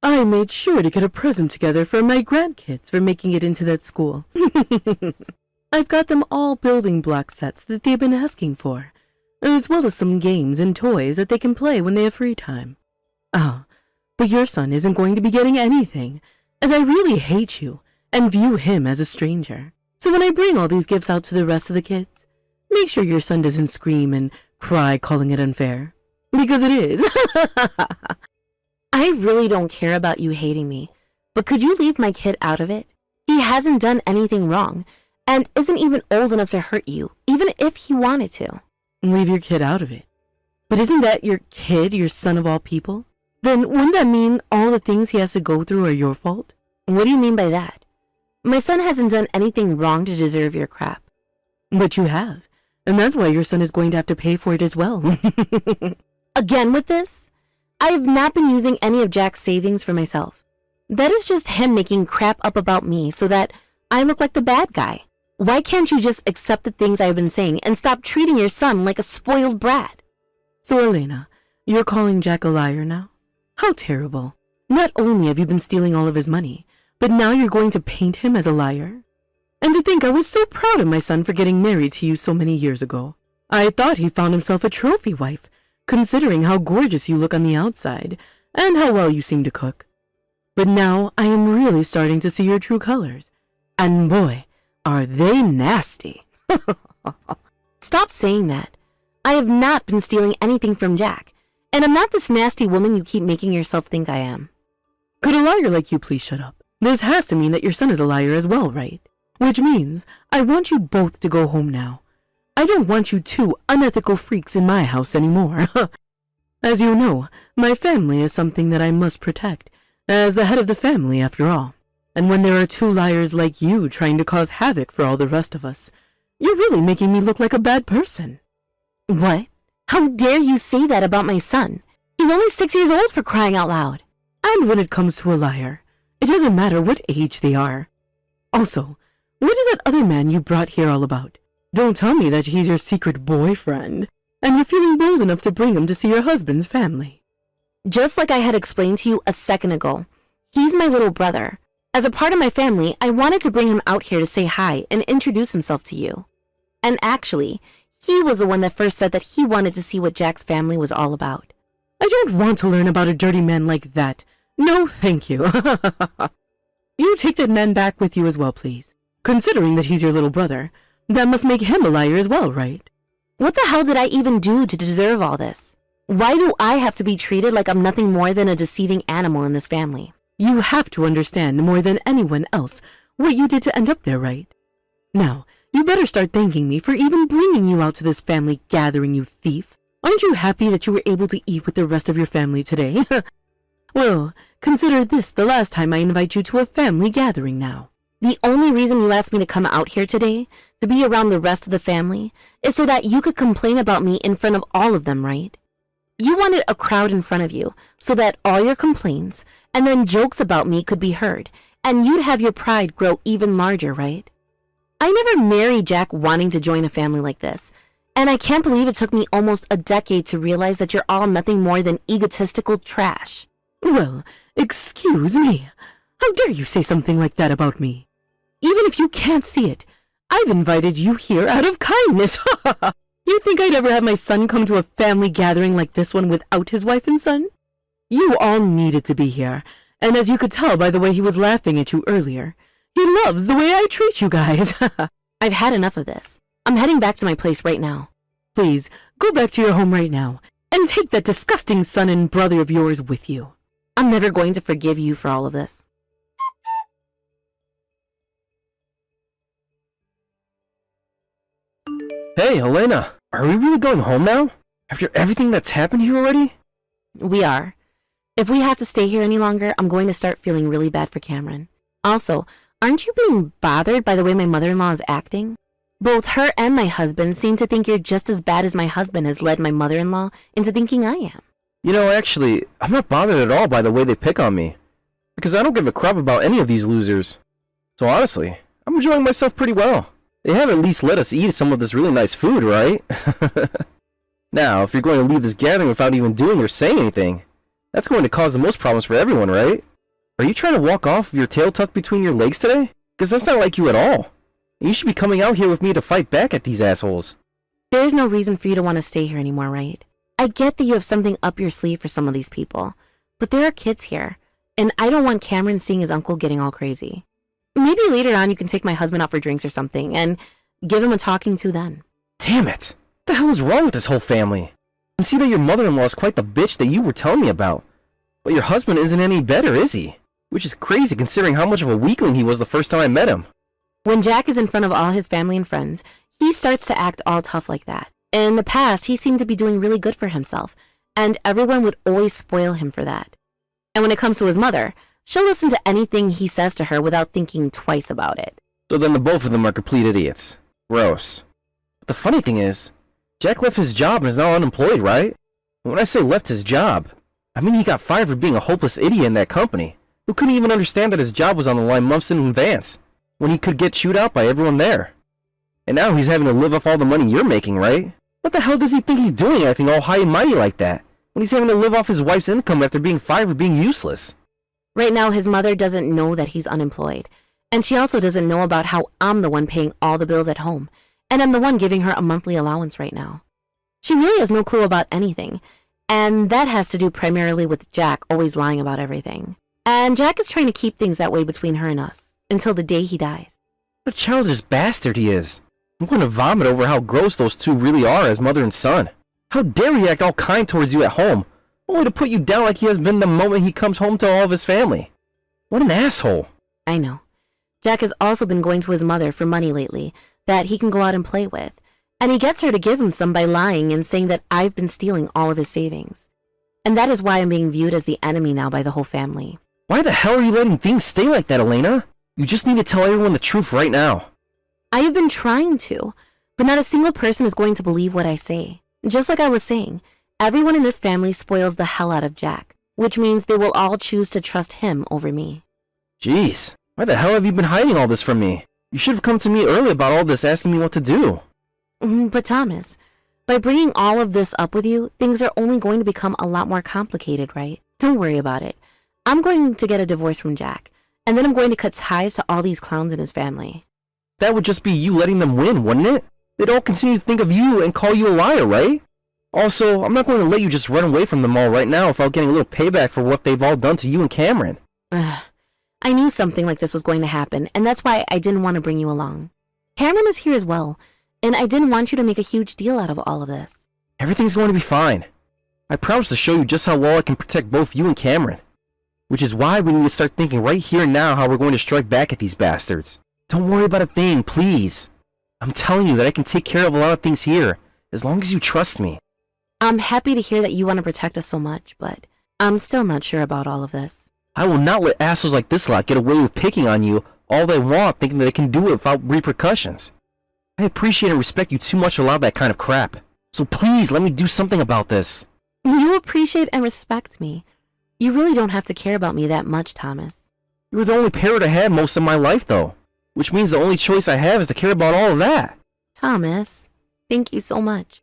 I made sure to get a present together for my grandkids for making it into that school. I've got them all building block sets that they've been asking for, as well as some games and toys that they can play when they have free time. Oh, but your son isn't going to be getting anything, as I really hate you and view him as a stranger. So when I bring all these gifts out to the rest of the kids, make sure your son doesn't scream and cry calling it unfair. Because it is. I really don't care about you hating me, but could you leave my kid out of it? He hasn't done anything wrong, and isn't even old enough to hurt you, even if he wanted to. Leave your kid out of it. But isn't that your kid, your son of all people? Then wouldn't that mean all the things he has to go through are your fault? What do you mean by that? My son hasn't done anything wrong to deserve your crap. But you have, and that's why your son is going to have to pay for it as well. Again with this? I have not been using any of Jack's savings for myself. That is just him making crap up about me so that I look like the bad guy. Why can't you just accept the things I have been saying and stop treating your son like a spoiled brat? So, Elena, you're calling Jack a liar now? How terrible. Not only have you been stealing all of his money, but now you're going to paint him as a liar? And to think I was so proud of my son for getting married to you so many years ago. I thought he found himself a trophy wife, considering how gorgeous you look on the outside and how well you seem to cook. But now I am really starting to see your true colors. And boy, are they nasty. Stop saying that. I have not been stealing anything from Jack, and I'm not this nasty woman you keep making yourself think I am. Could a liar like you please shut up? This has to mean that your son is a liar as well, right? Which means I want you both to go home now. I don't want you two unethical freaks in my house anymore. As you know, my family is something that I must protect, as the head of the family after all. And when there are two liars like you trying to cause havoc for all the rest of us, you're really making me look like a bad person. What? How dare you say that about my son? He's only 6 years old, for crying out loud. And when it comes to a liar, it doesn't matter what age they are. Also, what is that other man you brought here all about? Don't tell me that he's your secret boyfriend, and you're feeling bold enough to bring him to see your husband's family. Just like I had explained to you a second ago, he's my little brother. As a part of my family, I wanted to bring him out here to say hi and introduce himself to you. And actually, he was the one that first said that he wanted to see what Jack's family was all about. I don't want to learn about a dirty man like that. No, thank you. You take that man back with you as well, please. Considering that he's your little brother, that must make him a liar as well, right? What the hell did I even do to deserve all this? Why do I have to be treated like I'm nothing more than a deceiving animal in this family? You have to understand more than anyone else what you did to end up there, right? Now, you better start thanking me for even bringing you out to this family gathering, you thief. Aren't you happy that you were able to eat with the rest of your family today? Well, consider this the last time I invite you to a family gathering now. The only reason you asked me to come out here today, to be around the rest of the family, is so that you could complain about me in front of all of them, right? You wanted a crowd in front of you, so that all your complaints and then jokes about me could be heard, and you'd have your pride grow even larger, right? I never married Jack wanting to join a family like this, and I can't believe it took me almost a decade to realize that you're all nothing more than egotistical trash. Well, excuse me. How dare you say something like that about me? Even if you can't see it, I've invited you here out of kindness. You think I'd ever have my son come to a family gathering like this one without his wife and son? You all needed to be here, and as you could tell by the way he was laughing at you earlier, he loves the way I treat you guys. I've had enough of this. I'm heading back to my place right now. Please, go back to your home right now, and take that disgusting son and brother of yours with you. I'm never going to forgive you for all of this. Hey, Elena, are we really going home now? After everything that's happened here already? We are. If we have to stay here any longer, I'm going to start feeling really bad for Cameron. Also, aren't you being bothered by the way my mother-in-law is acting? Both her and my husband seem to think you're just as bad as my husband has led my mother-in-law into thinking I am. You know, actually, I'm not bothered at all by the way they pick on me. Because I don't give a crap about any of these losers. So honestly, I'm enjoying myself pretty well. They have at least let us eat some of this really nice food, right? Now, if you're going to leave this gathering without even doing or saying anything, that's going to cause the most problems for everyone, right? Are you trying to walk off with your tail tucked between your legs today? Because that's not like you at all. And you should be coming out here with me to fight back at these assholes. There's no reason for you to want to stay here anymore, right? I get that you have something up your sleeve for some of these people, but there are kids here, and I don't want Cameron seeing his uncle getting all crazy. Maybe later on you can take my husband out for drinks or something, and give him a talking to then. Damn it! What the hell is wrong with this whole family? I can see that your mother-in-law is quite the bitch that you were telling me about. But your husband isn't any better, is he? Which is crazy considering how much of a weakling he was the first time I met him. When Jack is in front of all his family and friends, he starts to act all tough like that. In the past, he seemed to be doing really good for himself, and everyone would always spoil him for that. And when it comes to his mother, she'll listen to anything he says to her without thinking twice about it. So then the both of them are complete idiots. Gross. But the funny thing is, Jack left his job and is now unemployed, right? And when I say left his job, I mean he got fired for being a hopeless idiot in that company, who couldn't even understand that his job was on the line months in advance, when he could get chewed out by everyone there. And now he's having to live off all the money you're making, right? What the hell does he think he's doing acting all high and mighty like that, when he's having to live off his wife's income after being fired for being useless? Right now, his mother doesn't know that he's unemployed, and she also doesn't know about how I'm the one paying all the bills at home, and I'm the one giving her a monthly allowance right now. She really has no clue about anything, and that has to do primarily with Jack always lying about everything. And Jack is trying to keep things that way between her and us, until the day he dies. What a childish bastard he is. I'm going to vomit over how gross those two really are as mother and son. How dare he act all kind towards you at home, only to put you down like he has been the moment he comes home to all of his family. What an asshole. I know. Jack has also been going to his mother for money lately that he can go out and play with, and he gets her to give him some by lying and saying that I've been stealing all of his savings. And that is why I'm being viewed as the enemy now by the whole family. Why the hell are you letting things stay like that, Elena? You just need to tell everyone the truth right now. I have been trying to, but not a single person is going to believe what I say. Just like I was saying, everyone in this family spoils the hell out of Jack, which means they will all choose to trust him over me. Jeez, why the hell have you been hiding all this from me? You should have come to me early about all this asking me what to do. But Thomas, by bringing all of this up with you, things are only going to become a lot more complicated, right? Don't worry about it. I'm going to get a divorce from Jack, and then I'm going to cut ties to all these clowns in his family. That would just be you letting them win, wouldn't it? They'd all continue to think of you and call you a liar, right? Also, I'm not going to let you just run away from them all right now without getting a little payback for what they've all done to you and Cameron. I knew something like this was going to happen, and that's why I didn't want to bring you along. Cameron is here as well, and I didn't want you to make a huge deal out of all of this. Everything's going to be fine. I promise to show you just how well I can protect both you and Cameron. Which is why we need to start thinking right here and now how we're going to strike back at these bastards. Don't worry about a thing, please. I'm telling you that I can take care of a lot of things here, as long as you trust me. I'm happy to hear that you want to protect us so much, but I'm still not sure about all of this. I will not let assholes like this lot get away with picking on you all they want, thinking that they can do it without repercussions. I appreciate and respect you too much to allow that kind of crap. So please, let me do something about this. You appreciate and respect me. You really don't have to care about me that much, Thomas. You were the only parent I had most of my life, though. Which means the only choice I have is to care about all of that. Thomas, thank you so much.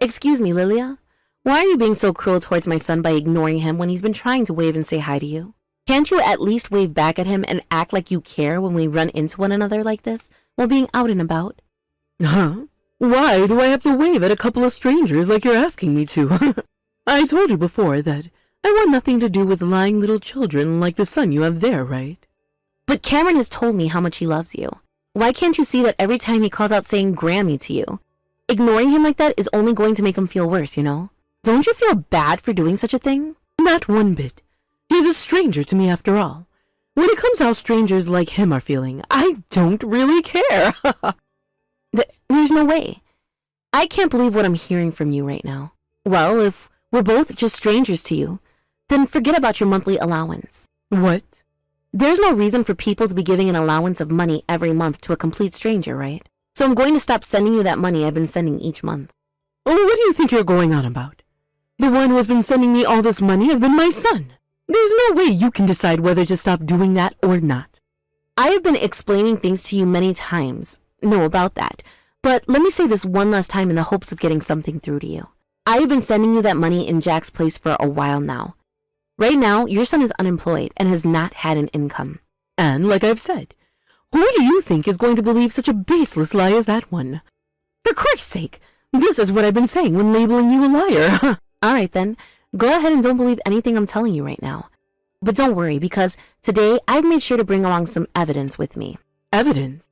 Excuse me, Lilia. Why are you being so cruel towards my son by ignoring him when he's been trying to wave and say hi to you? Can't you at least wave back at him and act like you care when we run into one another like this while being out and about? Huh? Why do I have to wave at a couple of strangers like you're asking me to? I told you before that I want nothing to do with lying little children like the son you have there, right? But Cameron has told me how much he loves you. Why can't you see that every time he calls out saying Grammy to you? Ignoring him like that is only going to make him feel worse, you know? Don't you feel bad for doing such a thing? Not one bit. He's a stranger to me after all. When it comes to how strangers like him are feeling, I don't really care. There's no way. I can't believe what I'm hearing from you right now. Well, if we're both just strangers to you, then forget about your monthly allowance. What? There's no reason for people to be giving an allowance of money every month to a complete stranger, right? So I'm going to stop sending you that money I've been sending each month. Oh, what do you think you're going on about? The one who has been sending me all this money has been my son. There's no way you can decide whether to stop doing that or not. I have been explaining things to you many times. Know about that. But let me say this one last time in the hopes of getting something through to you. I've been sending you that money in Jack's place for a while now. Right now, your son is unemployed and has not had an income. And like I've said, who do you think is going to believe such a baseless lie as that one? For Christ's sake, this is what I've been saying when labeling you a liar. All right then, go ahead and don't believe anything I'm telling you right now. But don't worry, because today I've made sure to bring along some evidence with me. Evidence?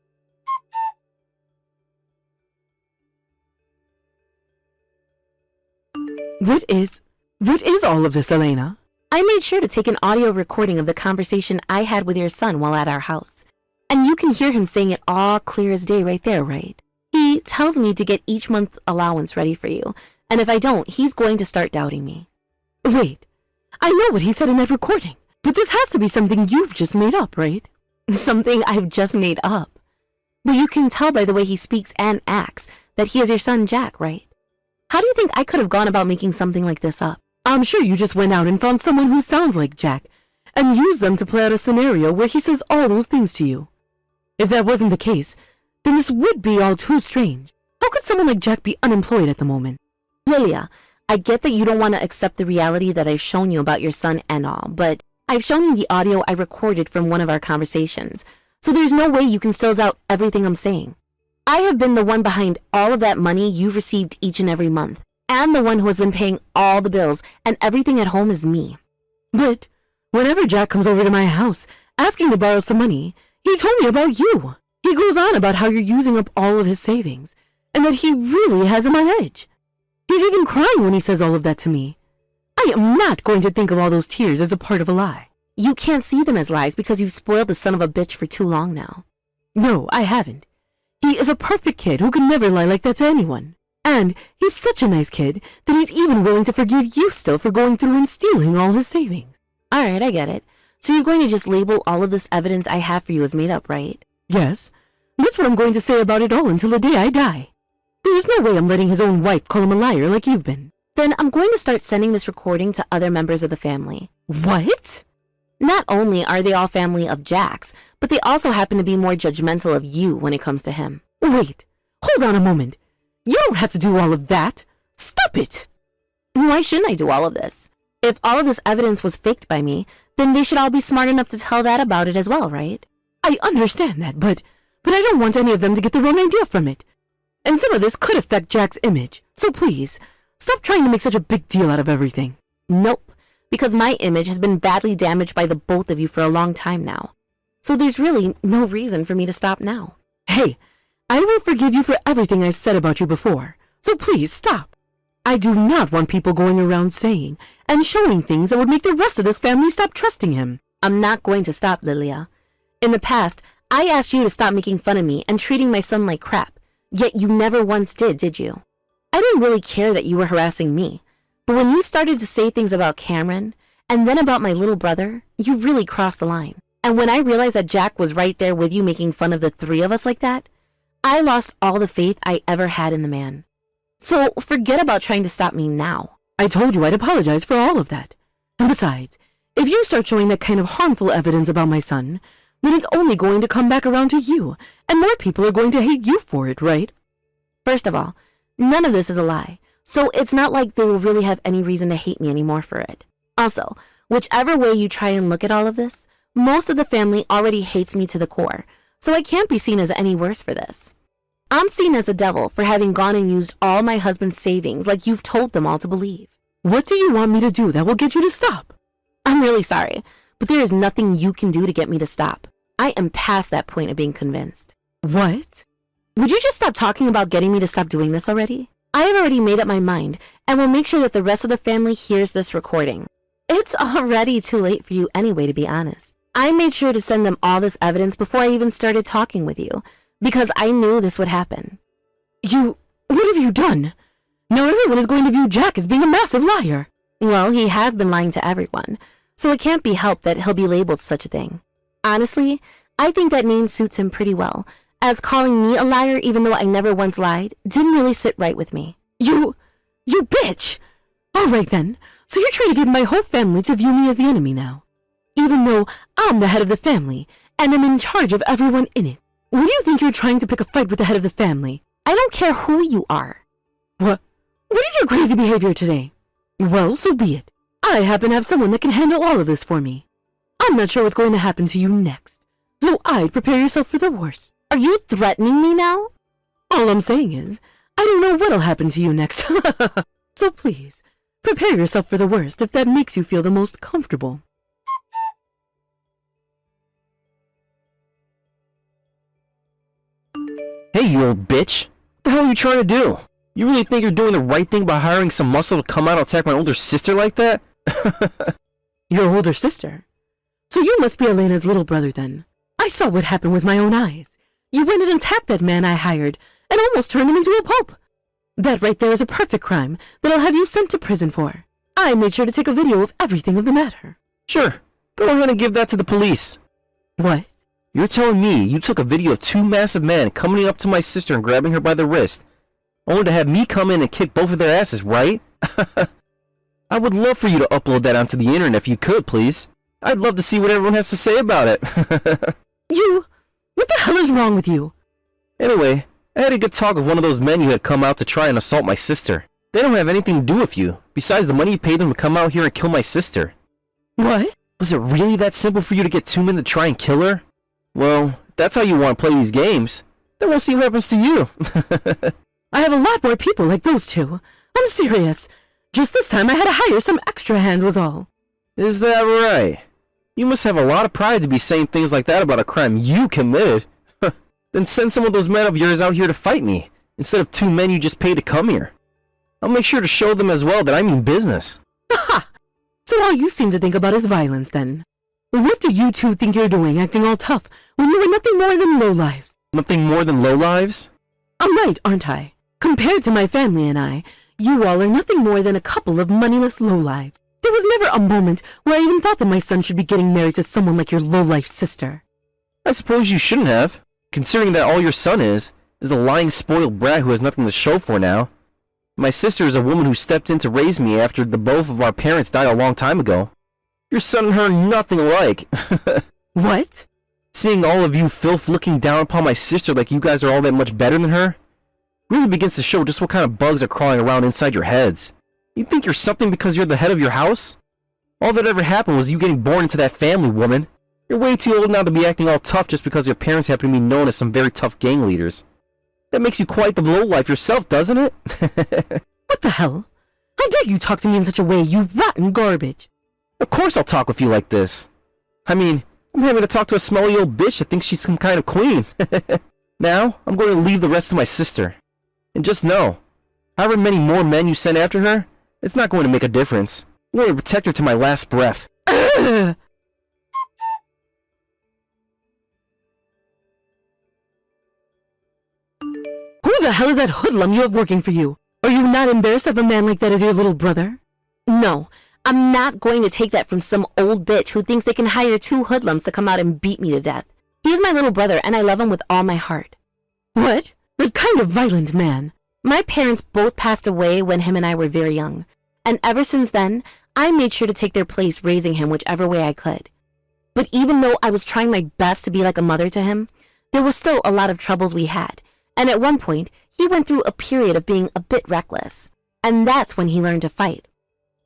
What is all of this, Elena? I made sure to take an audio recording of the conversation I had with your son while at our house. And you can hear him saying it all clear as day right there, right? He tells me to get each month's allowance ready for you, and if I don't, he's going to start doubting me. Wait, I know what he said in that recording, but this has to be something you've just made up, right? Something I've just made up. But you can tell by the way he speaks and acts that he is your son Jack, right? How do you think I could have gone about making something like this up? I'm sure you just went out and found someone who sounds like Jack and used them to play out a scenario where he says all those things to you. If that wasn't the case, then this would be all too strange. How could someone like Jack be unemployed at the moment? Lilia, I get that you don't want to accept the reality that I've shown you about your son and all, but I've shown you the audio I recorded from one of our conversations, so there's no way you can still doubt everything I'm saying. I have been the one behind all of that money you've received each and every month, and the one who has been paying all the bills, and everything at home is me. But whenever Jack comes over to my house asking to borrow some money, he told me about you. He goes on about how you're using up all of his savings, and that he really has him on edge. He's even crying when he says all of that to me. I am not going to think of all those tears as a part of a lie. You can't see them as lies because you've spoiled the son of a bitch for too long now. No, I haven't. He is a perfect kid who could never lie like that to anyone. And he's such a nice kid that he's even willing to forgive you still for going through and stealing all his savings. All right, I get it. So you're going to just label all of this evidence I have for you as made up, right? Yes, that's what I'm going to say about it all until the day I die. There's no way I'm letting his own wife call him a liar like you've been. Then I'm going to start sending this recording to other members of the family. What? Not only are they all family of Jack's, but they also happen to be more judgmental of you when it comes to him. Wait, hold on a moment. You don't have to do all of that. Stop it. Why shouldn't I do all of this? If all of this evidence was faked by me, then they should all be smart enough to tell that about it as well, right? I understand that, but I don't want any of them to get the wrong idea from it. And some of this could affect Jack's image. So please, stop trying to make such a big deal out of everything. Nope, because my image has been badly damaged by the both of you for a long time now. So there's really no reason for me to stop now. Hey, I will forgive you for everything I said about you before. So please stop. I do not want people going around saying and showing things that would make the rest of this family stop trusting him. I'm not going to stop, Lilia. In the past, I asked you to stop making fun of me and treating my son like crap, yet you never once did you? I didn't really care that you were harassing me, but when you started to say things about Cameron, and then about my little brother, you really crossed the line. And when I realized that Jack was right there with you making fun of the three of us like that, I lost all the faith I ever had in the man. So forget about trying to stop me now. I told you I'd apologize for all of that. And besides, if you start showing that kind of harmful evidence about my son, then it's only going to come back around to you, and more people are going to hate you for it, right? First of all, none of this is a lie, so it's not like they will really have any reason to hate me anymore for it. Also, whichever way you try and look at all of this, most of the family already hates me to the core, so I can't be seen as any worse for this. I'm seen as the devil for having gone and used all my husband's savings like you've told them all to believe. What do you want me to do that will get you to stop? I'm really sorry, but there is nothing you can do to get me to stop. I am past that point of being convinced. What? Would you just stop talking about getting me to stop doing this already? I have already made up my mind and will make sure that the rest of the family hears this recording. It's already too late for you anyway, to be honest. I made sure to send them all this evidence before I even started talking with you, because I knew this would happen. What have you done? Now everyone is going to view Jack as being a massive liar. Well, he has been lying to everyone, so it can't be helped that he'll be labeled such a thing. Honestly, I think that name suits him pretty well, as calling me a liar even though I never once lied didn't really sit right with me. You bitch! All right then, so you're trying to get my whole family to view me as the enemy now. Even though I'm the head of the family and am in charge of everyone in it. What do you think you're trying to pick a fight with the head of the family? I don't care who you are. What What is your crazy behavior today? Well, so be it. I happen to have someone that can handle all of this for me. I'm not sure what's going to happen to you next, so I'd prepare yourself for the worst. Are you threatening me now? All I'm saying is, I don't know what'll happen to you next. So please, prepare yourself for the worst if that makes you feel the most comfortable. Hey, you old bitch. What the hell are you trying to do? You really think you're doing the right thing by hiring some muscle to come out and attack my older sister like that? Your older sister? So you must be Elena's little brother then. I saw what happened with my own eyes. You went in and tapped that man I hired and almost turned him into a pulp. That right there is a perfect crime that I'll have you sent to prison for. I made sure to take a video of everything of the matter. Sure. Go ahead and give that to the police. What? You're telling me you took a video of two massive men coming up to my sister and grabbing her by the wrist, only to have me come in and kick both of their asses, right? I would love for you to upload that onto the internet if you could, please. I'd love to see what everyone has to say about it. What the hell is wrong with you? Anyway, I had a good talk with one of those men you had come out to try and assault my sister. They don't have anything to do with you, besides the money you paid them to come out here and kill my sister. What? Was it really that simple for you to get two men to try and kill her? Well, if that's how you want to play these games, then we'll see what happens to you. I have a lot more people like those two. I'm serious. Just this time I had to hire some extra hands was all. Is that right? You must have a lot of pride to be saying things like that about a crime you committed. Then send some of those men of yours out here to fight me, instead of two men you just paid to come here. I'll make sure to show them as well that I mean business. Aha! So all you seem to think about is violence then. What do you two think you're doing acting all tough when you were nothing more than lowlives? Nothing more than lowlives? I'm right, aren't I? Compared to my family and I, you all are nothing more than a couple of moneyless lowlives. There was never a moment where I even thought that my son should be getting married to someone like your lowlife sister. I suppose you shouldn't have, considering that all your son is a lying spoiled brat who has nothing to show for now. My sister is a woman who stepped in to raise me after the both of our parents died a long time ago. Your son and her are nothing alike. What? Seeing all of you filth looking down upon my sister like you guys are all that much better than her really begins to show just what kind of bugs are crawling around inside your heads. You think you're something because you're the head of your house? All that ever happened was you getting born into that family, woman. You're way too old now to be acting all tough just because your parents happen to be known as some very tough gang leaders. That makes you quite the lowlife yourself, doesn't it? What the hell? How dare you talk to me in such a way, you rotten garbage? Of course I'll talk with you like this. I mean, I'm having to talk to a smelly old bitch that thinks she's some kind of queen. Now, I'm going to leave the rest to my sister. And just know, however many more men you send after her, it's not going to make a difference. I'm going to protect her to my last breath. Ugh. Who the hell is that hoodlum you have working for you? Are you not embarrassed of a man like that as your little brother? No, I'm not going to take that from some old bitch who thinks they can hire two hoodlums to come out and beat me to death. He's my little brother and I love him with all my heart. What? That kind of violent man. My parents both passed away when him and I were very young. And ever since then, I made sure to take their place raising him whichever way I could. But even though I was trying my best to be like a mother to him, there was still a lot of troubles we had. And at one point, he went through a period of being a bit reckless. And that's when he learned to fight.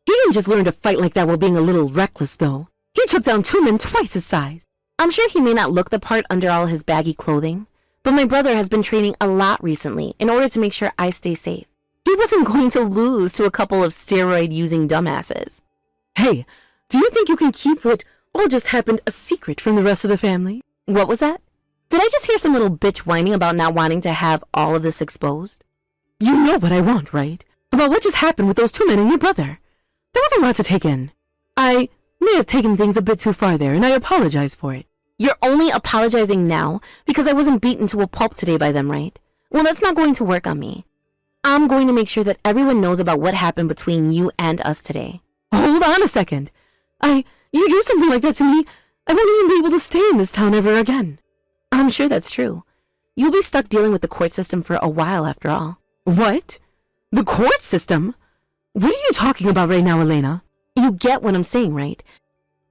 He didn't just learn to fight like that while being a little reckless, though. He took down two men twice his size. I'm sure he may not look the part under all his baggy clothing, but my brother has been training a lot recently in order to make sure I stay safe. He wasn't going to lose to a couple of steroid-using dumbasses. Hey, do you think you can keep what all just happened a secret from the rest of the family? What was that? Did I just hear some little bitch whining about not wanting to have all of this exposed? You know what I want, right? About what just happened with those two men and your brother. There was a lot to take in. I may have taken things a bit too far there, and I apologize for it. You're only apologizing now because I wasn't beaten to a pulp today by them, right? Well, that's not going to work on me. I'm going to make sure that everyone knows about what happened between you and us today. Hold on a second. You do something like that to me, I won't even be able to stay in this town ever again. I'm sure that's true. You'll be stuck dealing with the court system for a while after all. What? The court system? What are you talking about right now, Elena? You get what I'm saying, right?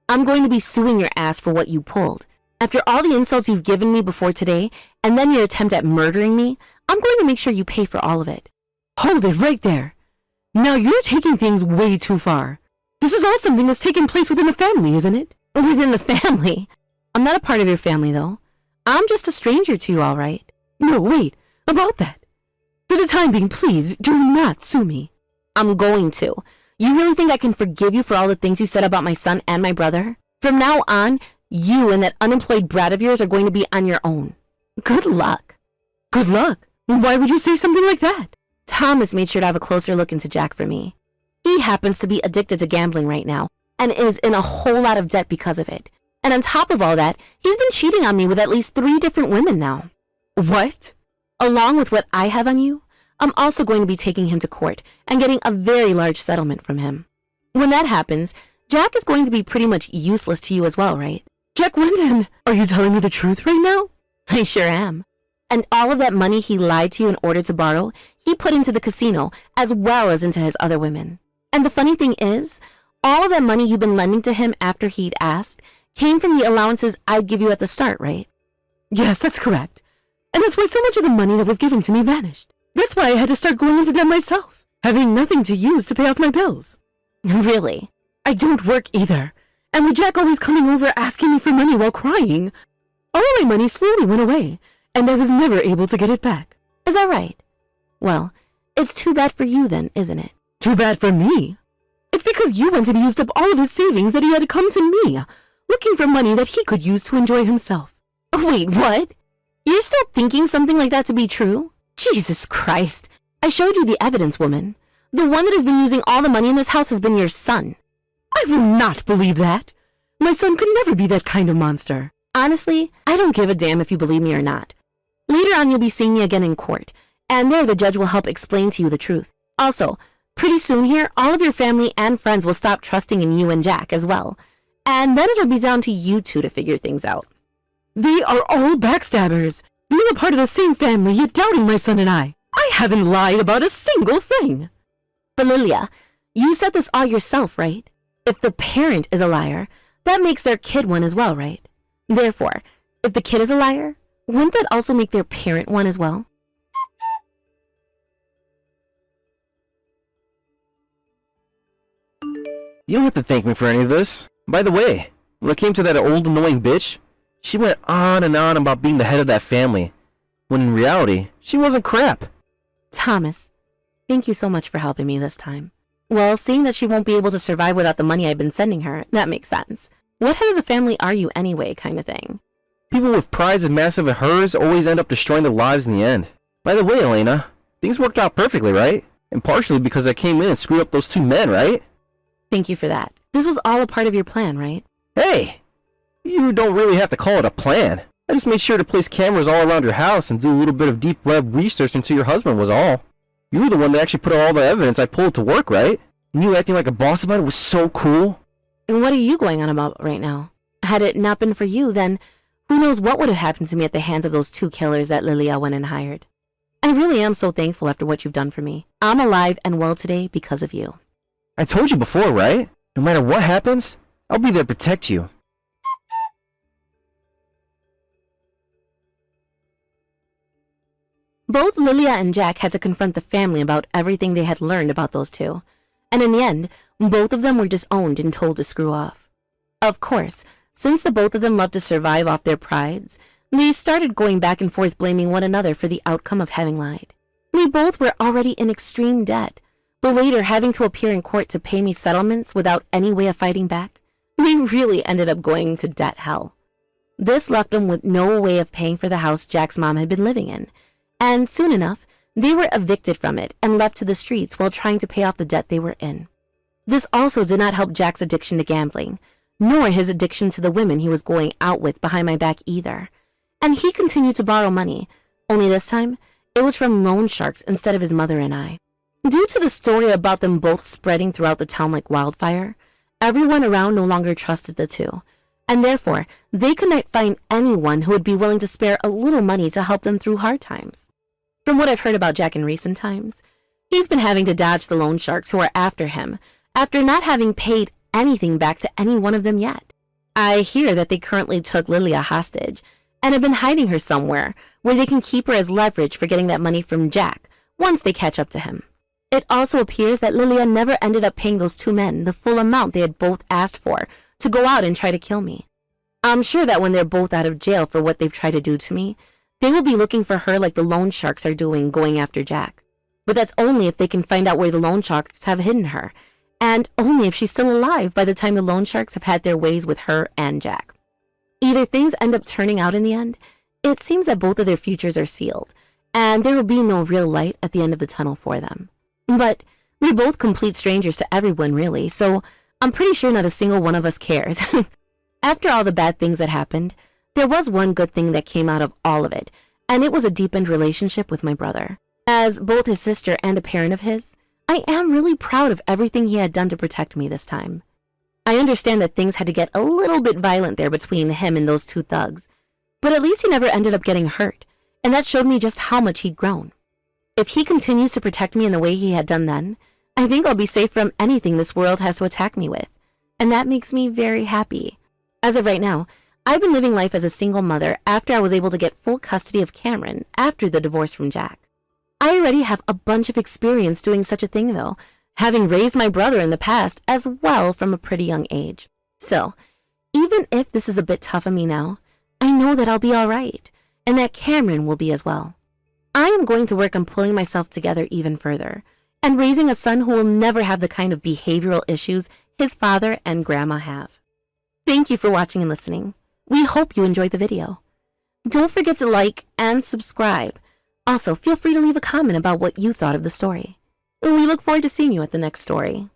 I'm going to be suing your ass for what you pulled. After all the insults you've given me before today, and then your attempt at murdering me, I'm going to make sure you pay for all of it. Hold it right there. Now you're taking things way too far. This is all something that's taken place within the family, isn't it? Within the family? I'm not a part of your family, though. I'm just a stranger to you, all right? No, wait. About that. For the time being, please do not sue me. I'm going to. You really think I can forgive you for all the things you said about my son and my brother? From now on, you and that unemployed brat of yours are going to be on your own. Good luck. Good luck? Why would you say something like that? Thomas made sure to have a closer look into Jack for me. He happens to be addicted to gambling right now and is in a whole lot of debt because of it. And on top of all that, he's been cheating on me with at least 3 different women now. What? Along with what I have on you, I'm also going to be taking him to court and getting a very large settlement from him. When that happens, Jack is going to be pretty much useless to you as well, right? Jack Winton, are you telling me the truth right now? I sure am. And all of that money he lied to you in order to borrow, he put into the casino as well as into his other women. And the funny thing is, all of that money you've been lending to him after he'd asked came from the allowances I'd give you at the start, right? Yes, that's correct. And that's why so much of the money that was given to me vanished. That's why I had to start going into debt myself, having nothing to use to pay off my bills. Really? I don't work either. And with Jack always coming over asking me for money while crying, all my money slowly went away, and I was never able to get it back. Is that right? Well, it's too bad for you then, isn't it? Too bad for me. It's because you went and used up all of his savings that he had to come to me, looking for money that he could use to enjoy himself. Wait, what? You're still thinking something like that to be true? Jesus Christ. I showed you the evidence, woman. The one that has been using all the money in this house has been your son. I will not believe that. My son could never be that kind of monster. Honestly, I don't give a damn if you believe me or not. Later on, you'll be seeing me again in court, and there the judge will help explain to you the truth. Also, pretty soon here, all of your family and friends will stop trusting in you and Jack as well. And then it'll be down to you two to figure things out. They are all backstabbers, being a part of the same family, yet doubting my son and I. I haven't lied about a single thing. But Lilia, you said this all yourself, right? If the parent is a liar, that makes their kid one as well, right? Therefore, if the kid is a liar, wouldn't that also make their parent one as well? You don't have to thank me for any of this. By the way, when it came to that old annoying bitch, she went on and on about being the head of that family, when in reality, she wasn't crap. Thomas, thank you so much for helping me this time. Well, seeing that she won't be able to survive without the money I've been sending her, that makes sense. What head of the family are you anyway, kind of thing? People with prides as massive as hers always end up destroying their lives in the end. By the way, Elena, things worked out perfectly, right? And partially because I came in and screwed up those 2 men, right? Thank you for that. This was all a part of your plan, right? Hey! You don't really have to call it a plan. I just made sure to place cameras all around your house and do a little bit of deep web research into your husband was all. You were the one that actually put all the evidence I pulled to work, right? And you acting like a boss about it was so cool. And what are you going on about right now? Had it not been for you, then who knows what would have happened to me at the hands of those 2 killers that Lilia went and hired. I really am so thankful after what you've done for me. I'm alive and well today because of you. I told you before, right? No matter what happens, I'll be there to protect you. Both Lilia and Jack had to confront the family about everything they had learned about those 2. And in the end, both of them were disowned and told to screw off. Of course, since the both of them loved to survive off their prides, they started going back and forth blaming one another for the outcome of having lied. They both were already in extreme debt, but later having to appear in court to pay me settlements without any way of fighting back, they really ended up going to debt hell. This left them with no way of paying for the house Jack's mom had been living in, and soon enough, they were evicted from it and left to the streets while trying to pay off the debt they were in. This also did not help Jack's addiction to gambling, nor his addiction to the women he was going out with behind my back either. And he continued to borrow money, only this time, it was from loan sharks instead of his mother and I. Due to the story about them both spreading throughout the town like wildfire, everyone around no longer trusted the 2, and therefore they could not find anyone who would be willing to spare a little money to help them through hard times. From what I've heard about Jack in recent times, he's been having to dodge the loan sharks who are after him after not having paid anything back to any one of them yet. I hear that they currently took Lilia hostage and have been hiding her somewhere where they can keep her as leverage for getting that money from Jack once they catch up to him. It also appears that Lilia never ended up paying those two men the full amount they had both asked for to go out and try to kill me. I'm sure that when they're both out of jail for what they've tried to do to me, they will be looking for her like the loan sharks are doing going after Jack. But that's only if they can find out where the loan sharks have hidden her, and only if she's still alive by the time the loan sharks have had their ways with her and Jack. Either things end up turning out in the end, it seems that both of their futures are sealed, and there will be no real light at the end of the tunnel for them. But we're both complete strangers to everyone, really, so I'm pretty sure not a single one of us cares. After all the bad things that happened, there was one good thing that came out of all of it, and it was a deepened relationship with my brother. As both his sister and a parent of his, I am really proud of everything he had done to protect me this time. I understand that things had to get a little bit violent there between him and those two thugs, but at least he never ended up getting hurt, and that showed me just how much he'd grown. If he continues to protect me in the way he had done then, I think I'll be safe from anything this world has to attack me with, and that makes me very happy. As of right now, I've been living life as a single mother after I was able to get full custody of Cameron after the divorce from Jack. I already have a bunch of experience doing such a thing, though, having raised my brother in the past as well from a pretty young age. So, even if this is a bit tough on me now, I know that I'll be all right, and that Cameron will be as well. I am going to work on pulling myself together even further, and raising a son who will never have the kind of behavioral issues his father and grandma have. Thank you for watching and listening. We hope you enjoyed the video. Don't forget to like and subscribe. Also, feel free to leave a comment about what you thought of the story. We look forward to seeing you at the next story.